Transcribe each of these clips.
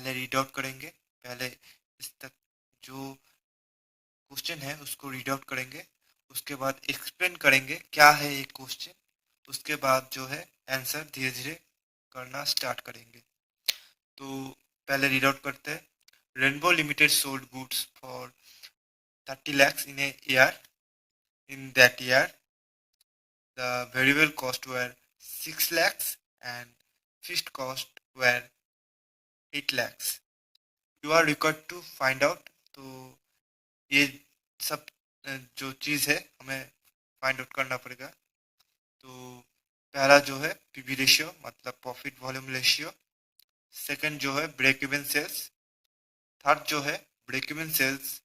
पहले read out करेंगे। पहले इस तक जो क्वेश्चन है उसको रीड आउट करेंगे, उसके बाद एक्सप्लेन करेंगे क्या है ये क्वेश्चन, उसके बाद जो है आंसर धीरे धीरे करना स्टार्ट करेंगे। तो पहले रीड आउट करते हैं। Rainbow limited sold goods for 30 lakhs in a year. In that year, the variable cost were 6 lakhs and fixed cost were 8 lakhs. You are required to find out. तो ये सब जो चीज़ है हमें फाइंड आउट करना पड़ेगा। तो पहला जो है पीवी रेशियो मतलब प्रॉफिट वॉल्यूम रेशियो, सेकंड जो है ब्रेक इवन सेल्स, थर्ड जो है break even sales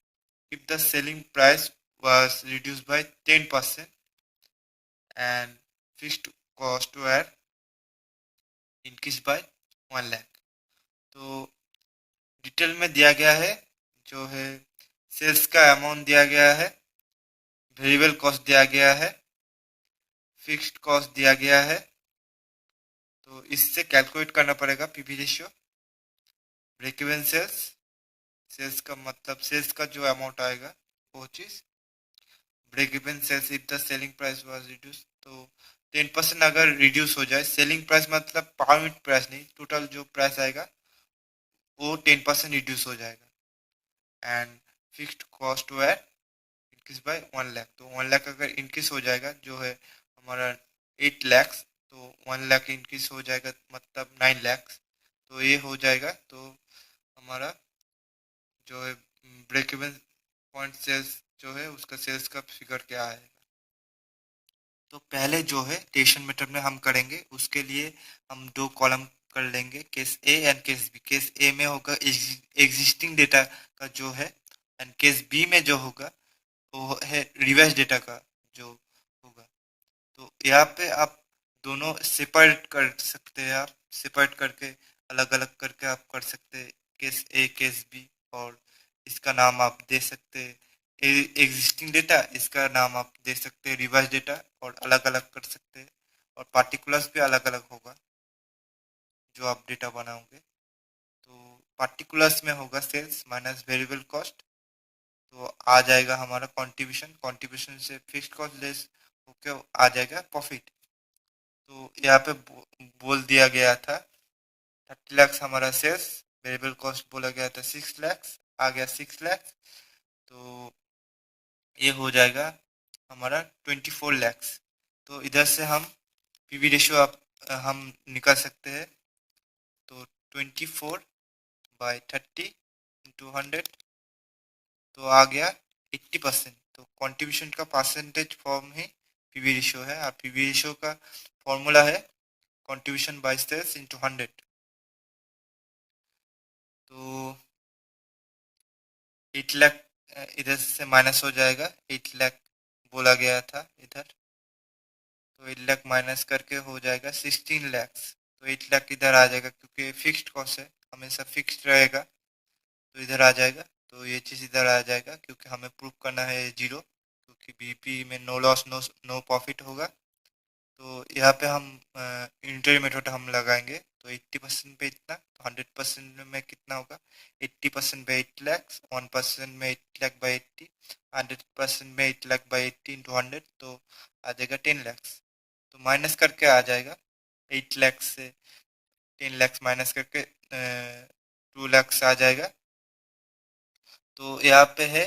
if the selling price was reduced by 10% and fixed cost were increased by 1 lakh। तो डिटेल में दिया गया है, जो है सेल्स का अमाउंट दिया गया है, वेरिएबल कॉस्ट दिया गया है, फिक्स्ड कॉस्ट दिया गया है। तो इससे कैलकुलेट करना पड़ेगा PV ratio. Break even sales, sales का मतलब सेल्स का जो अमाउंट आएगा वो चीज़। Break even sales if the selling price was reduce, तो 10% अगर रिड्यूस हो जाए, सेलिंग प्राइस मतलब पर यूनिट प्राइस नहीं, टोटल जो प्राइस आएगा वो 10% रिड्यूस हो जाएगा। And fixed cost were increase by 1 lakh, तो 1 लाख अगर इंक्रीज हो जाएगा जो है हमारा 8 लैक्स, तो 1 लाख इंक्रीज हो जाएगा मतलब 9 लैक्स। तो ये हो जाएगा, तो हमारा जो है ब्रेक इवन पॉइंट सेल्स जो है उसका सेल्स का फिगर क्या आएगा। तो पहले जो है टेशन मेथड में हम करेंगे, उसके लिए हम दो कॉलम कर लेंगे, case A and case B. Case A में होगा एग्जिस्टिंग डेटा का जो है, एंड केस बी में जो होगा वो है रिवाइज डेटा का जो होगा। तो यहाँ पे आप दोनों सेपरेट कर सकते हैं, आप सेपरेट करके अलग अलग करके आप कर सकते हैं, केस ए केस बी। और इसका नाम आप दे सकते हैं एग्जिस्टिंग डेटा, इसका नाम आप दे सकते हैं रिवाइज डेटा, और अलग अलग कर सकते हैं। और पार्टिकुलर्स भी अलग अलग होगा जो आप डेटा बनाओगे। तो पार्टिकुलर्स में होगा सेल्स माइनस वेरिएबल कॉस्ट, तो आ जाएगा हमारा कंट्रीब्यूशन, कंट्रीब्यूशन से फिक्स्ड कॉस्ट लेस होके आ जाएगा प्रॉफिट। तो यहाँ पे बोल दिया गया था 30 लैक्स हमारा सेल्स, वेरिएबल कॉस्ट बोला गया था 6 लैक्स, आ गया 6 लैक्स। तो ये हो जाएगा हमारा 24 लैक्स। तो इधर से हम पीवी रेशियो आप हम निकाल सकते हैं। तो 24/30 × 100, तो आ गया 80%। तो कंट्रीब्यूशन का परसेंटेज फॉर्म ही पीवी रेशियो है, और पीवी रेशियो का फॉर्मूला है कंट्रीब्यूशन बाय सेल्स इंटू 100। तो 8 लाख इधर से माइनस हो जाएगा, 8 लाख बोला गया था इधर, तो 8 लाख माइनस करके हो जाएगा 16 लैक्स। तो 8 लाख इधर आ जाएगा क्योंकि फिक्स्ड कॉस्ट है, हमेशा फिक्स्ड रहेगा, तो इधर आ जाएगा। तो ये चीज़ इधर आ जाएगा क्योंकि हमें प्रूव करना है जीरो, क्योंकि बीपी में no loss no no profit होगा। तो यहाँ पे हम यूनिटरी मेथड हम लगाएंगे। तो 80% पे इतना, तो 100% में कितना होगा, 80% बाई 8 लैक्स, 1% में 8 लाख/80, 100% में 8 लाख/80 इंटू 100, तो आ जाएगा 10 लैक्स। तो माइनस करके आ जाएगा 8 लैक्स से 10 लैक्स माइनस करके 2 लैक्स आ जाएगा। तो यहाँ पे है,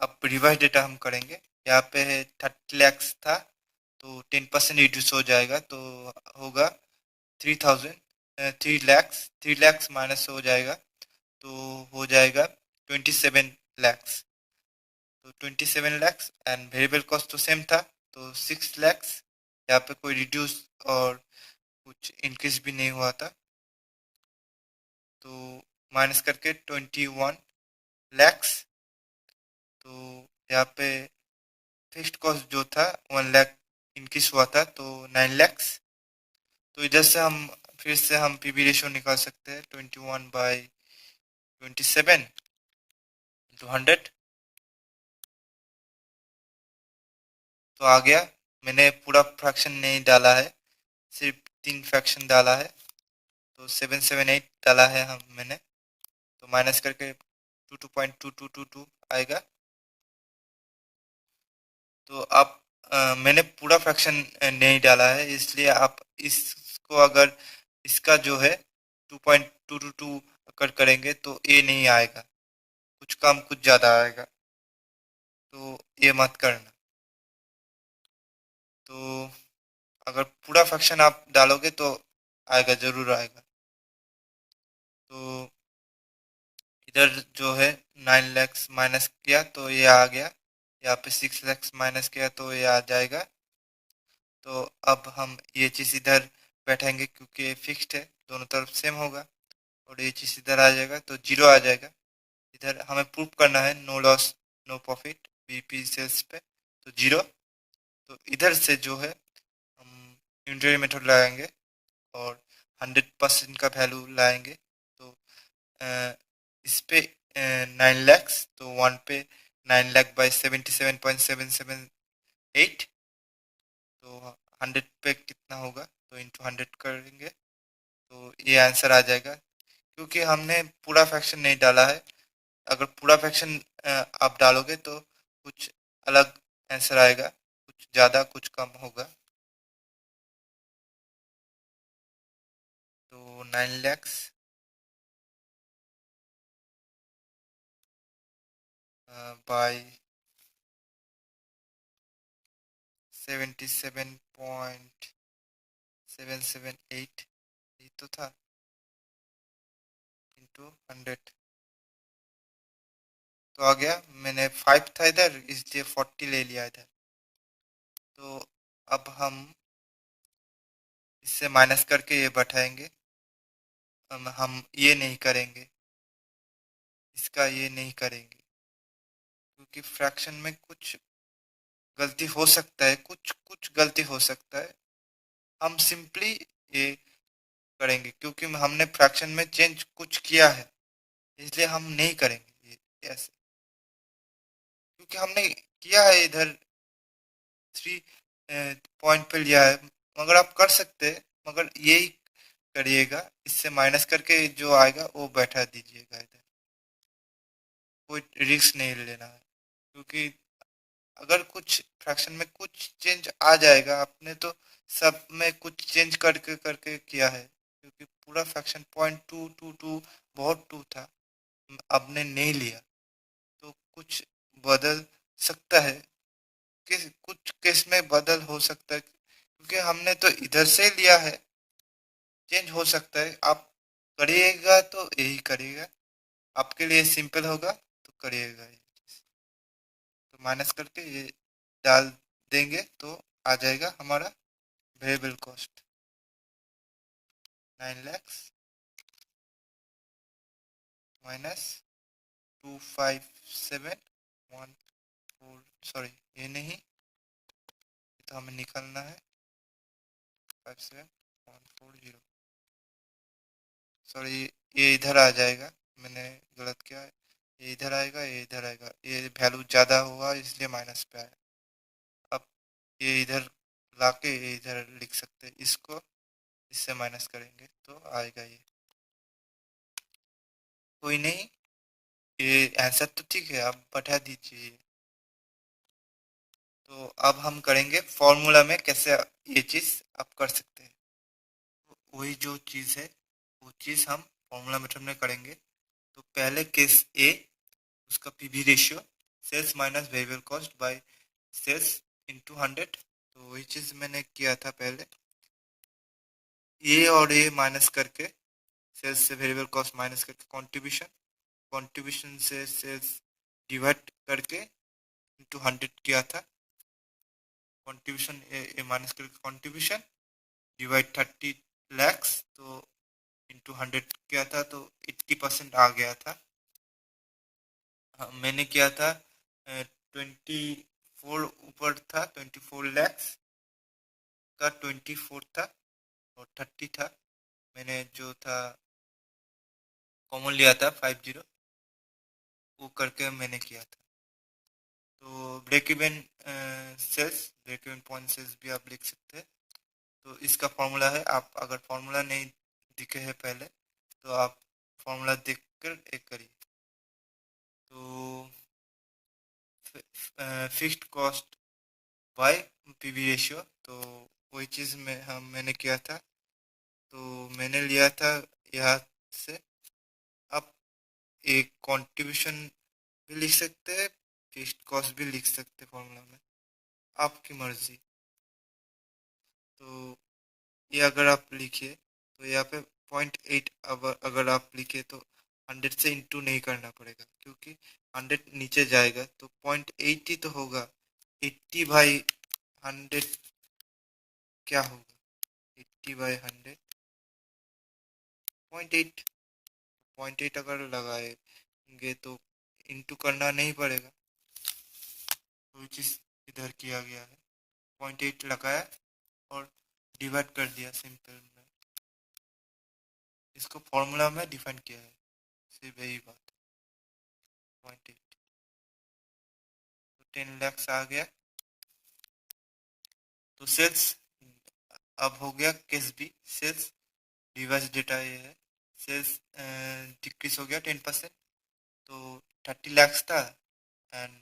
अब रिवर्स डेटा हम करेंगे। यहाँ पे है 30 लैक्स था, तो 10% रिड्यूस हो जाएगा, तो होगा 3 लैक्स माइनस हो जाएगा, तो हो जाएगा 27 लैक्स। तो 27 लैक्स एंड वेरिएबल कॉस्ट तो सेम था, तो 6 लैक्स। यहाँ पे कोई रिड्यूस और कुछ इंक्रीज भी नहीं हुआ था, तो माइनस करके 21 लैक्स। तो यहाँ पे फिक्स्ड कॉस्ट जो था 1 लाख इंक्रीज हुआ था, तो 9 लैक्स। तो इधर से हम फिर से हम पीवी रेशियो निकाल सकते हैं, 21/27 × 100, तो आ गया। मैंने पूरा फ्रैक्शन नहीं डाला है, सिर्फ 3 फ्रैक्शन डाला है, तो 778 डाला है हम मैंने, तो माइनस करके 22.2222 आएगा। तो आप मैंने पूरा फ्रैक्शन नहीं डाला है, इसलिए आप इसको अगर इसका जो है 2.222 अगर करेंगे तो ये नहीं आएगा, कुछ कम कुछ ज़्यादा आएगा, तो ये मत करना। तो अगर पूरा फ्रैक्शन आप डालोगे तो आएगा, ज़रूर आएगा। तो इधर जो है 9 lakhs माइनस किया तो ये आ गया, यहाँ पे 6 lakhs माइनस किया तो ये आ जाएगा। तो अब हम ये चीज़ इधर बैठाएंगे क्योंकि ये फिक्स्ड है, दोनों तरफ सेम होगा, और ये चीज़ इधर आ जाएगा तो जीरो आ जाएगा। इधर हमें प्रूव करना है no loss no profit BP sales पे, तो जीरो। तो इधर से जो है हम यूनिटरी मेथड लगाएंगे और 100% का वैल्यू लाएंगे। तो अ, इस पे 9 lakhs, तो 1 पे 9 लाख बाई 77.778, तो 100 पे कितना होगा, तो इंटू 100 करेंगे तो ये आंसर आ जाएगा। क्योंकि हमने पूरा फ्रैक्शन नहीं डाला है, अगर पूरा फ्रैक्शन आप डालोगे तो कुछ अलग आंसर आएगा, कुछ ज़्यादा कुछ कम होगा। तो 9 lakhs बाई 77.778 ये तो था, इंटू 100 तो आ गया। मैंने 5 था इधर, इसलिए 40 ले लिया इधर। तो अब हम इससे माइनस करके ये बैठाएंगे, हम ये नहीं करेंगे, इसका ये नहीं करेंगे, क्योंकि फ्रैक्शन में कुछ गलती हो सकता है, कुछ कुछ गलती हो सकता है। हम सिंपली ये करेंगे क्योंकि हमने फ्रैक्शन में चेंज कुछ किया है, इसलिए हम नहीं करेंगे ये ऐसे, क्योंकि हमने किया है इधर 3 पॉइंट पे लिया है। मगर आप कर सकते हैं, मगर यही करिएगा, इससे माइनस करके जो आएगा वो बैठा दीजिएगा इधर, कोई रिस्क नहीं लेना है। क्योंकि अगर कुछ फ्रैक्शन में कुछ चेंज आ जाएगा, आपने तो सब में कुछ चेंज करके करके किया है, क्योंकि पूरा फ्रैक्शन 0.222 बहुत टू था, आपने नहीं लिया, तो कुछ बदल सकता है, कुछ केस में बदल हो सकता है, क्योंकि हमने तो इधर से लिया है, चेंज हो सकता है। आप करिएगा तो यही करिएगा, आपके लिए सिंपल होगा तो करिएगा ये चीज़। तो माइनस करके ये डाल देंगे तो आ जाएगा हमारा variable cost 9 lakhs minus 25714, sorry ये नहीं, ये तो हमें निकालना है 57140, सॉरी ये इधर आ जाएगा, मैंने गलत किया है, ये इधर आएगा, ये इधर आएगा, ये वैल्यू ज़्यादा हुआ इसलिए माइनस पे आया। अब ये इधर लाके ये इधर लिख सकते हैं, इसको इससे माइनस करेंगे तो आएगा ये, कोई नहीं, ये आंसर तो ठीक है, आप बैठा दीजिए। तो अब हम करेंगे फॉर्मूला में कैसे ये चीज़ आप कर सकते हैं। वही जो चीज़ है वो चीज़ हम फॉर्मूला मेथड में करेंगे। तो पहले केस ए, उसका PV ratio sales minus variable cost by sales into 100, तो वही चीज़ मैंने किया था पहले, ए और ए माइनस करके सेल्स से वेरिएबल कॉस्ट माइनस करके कंट्रीब्यूशन, कंट्रीब्यूशन से सेल्स डिवाइड करके इंटू 100 किया था, कंट्रीब्यूशन ए माइनस करके कंट्रीब्यूशन डिवाइड 30 lakhs, तो इंटू 100 किया था तो 80% आ गया था। हाँ, मैंने किया था 24 ऊपर था, 24 lakhs का 24 था और 30 था, मैंने जो था कॉमन लिया था 50, वो करके मैंने किया था। तो break even sales, break even point sales भी आप लिख सकते हैं। तो इसका फॉर्मूला है, आप अगर फॉर्मूला नहीं दिखे हैं पहले, तो आप फॉर्मूला देखकर एक करिए। तो fixed cost by PV ratio, तो वही चीज़ मैंने किया था। तो मैंने लिया था यहाँ से। आप एक कंट्रीब्यूशन भी लिख सकते हैं, फिक्स्ड कॉस्ट भी लिख सकते हैं फॉर्मूला में, आपकी मर्जी। तो ये अगर आप लिखिए तो यहाँ पे 0.8, अगर आप लिखे तो 100 से इंटू नहीं करना पड़ेगा, क्योंकि 100 नीचे जाएगा तो 0.8 ही तो होगा। 80/100 क्या होगा? 80/100 0.8। 0.8 अगर लगाएंगे तो इंटू करना नहीं पड़ेगा, तो चीज़ इधर किया गया है। 0.8 लगाया और डिवाइड कर दिया सिंपल में, इसको फॉर्मूला में डिफाइन किया है, सिर्फ यही बात। 0.8 तो 10 लाख आ गया। तो सेल्स अब हो गया कैश भी। सेल्स रिवर्स डेटा ये है। सेल्स डिक्रीज हो गया 10%, तो 30 लाख था एंड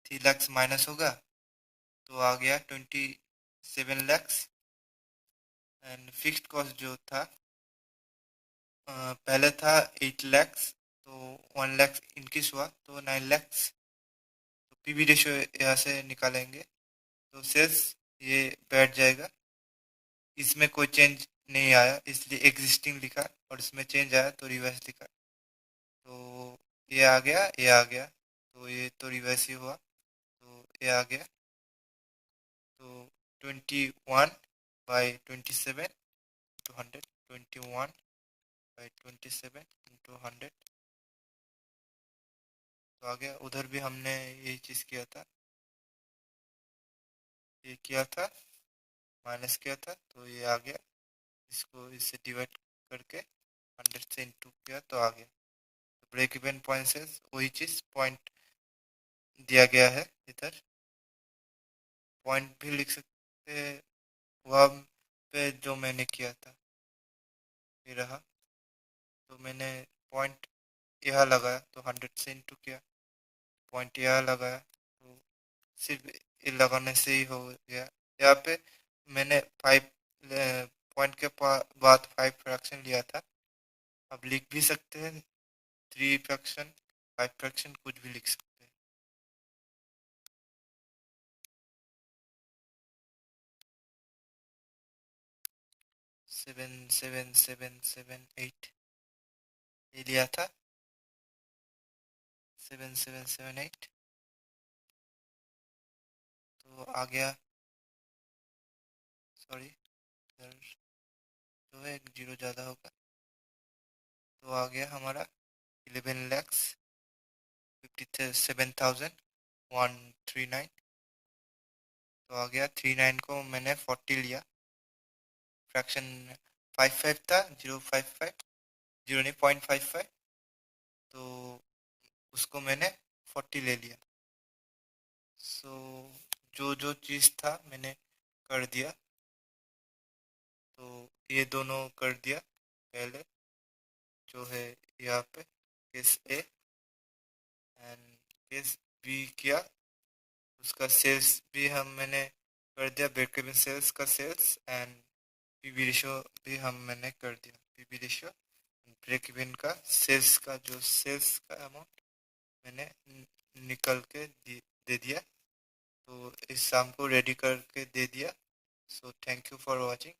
3 लाख माइनस होगा तो आ गया 27 लाख। एंड फिक्स्ड कॉस्ट जो था पहले था 8 लाख, तो 1 लाख इंक्रीज हुआ तो 9 लाख। तो पीवी रेशियो यहाँ से निकालेंगे तो सेल्स ये बैठ जाएगा। इसमें कोई चेंज नहीं आया इसलिए एग्जिस्टिंग लिखा, और इसमें चेंज आया तो रिवर्स लिखा। तो ये आ गया, ये आ गया, तो ये तो रिवर्स ही हुआ, तो ये आ गया। तो 21/27 इंटू 100, 21/27 इंटू 100 तो आ गया। उधर भी हमने यही चीज़ किया था, ये किया था, माइनस किया था, तो ये आ गया। इसको इससे डिवाइड करके 100 से इंटू किया तो आ गया। तो ब्रेक इवन पॉइंट से वही चीज़ पॉइंट दिया गया है इधर। पॉइंट भी लिख सकते हैं वहाँ पे जो मैंने किया था, ये रहा। तो मैंने पॉइंट यहाँ लगाया तो 100 से इंटू किया, पॉइंट यहाँ लगाया तो सिर्फ ये लगाने से ही हो गया। यहाँ पे मैंने 5 पॉइंट के बाद 5 फ्रैक्शन लिया था। अब लिख भी सकते हैं 3 फ्रैक्शन, 5 फ्रैक्शन, कुछ भी लिख सकते हैं। 777778 ये लिया था, 7778। तो आ गया, सॉरी इधर जो है एक जीरो ज़्यादा होगा, तो आ गया हमारा 11,57,139। तो आ गया 39 को मैंने 40 लिया, फ्रैक्शन 55 था, 0.55, जीरो नहीं 0.55, तो उसको मैंने 40 ले लिया। सो जो जो चीज़ था मैंने कर दिया। तो ये दोनों कर दिया पहले, जो है यहाँ पे case A, and case B किया, उसका सेल्स भी मैंने कर दिया, ब्रेक इवन सेल्स का सेल्स, एंड पीवी रेशियो भी मैंने कर दिया। पीवी रेशियो ब्रेक इवन का सेल्स का जो सेल्स का अमाउंट मैंने निकल के दे दिया। तो इस शाम को रेडी करके दे दिया। So thank you for watching.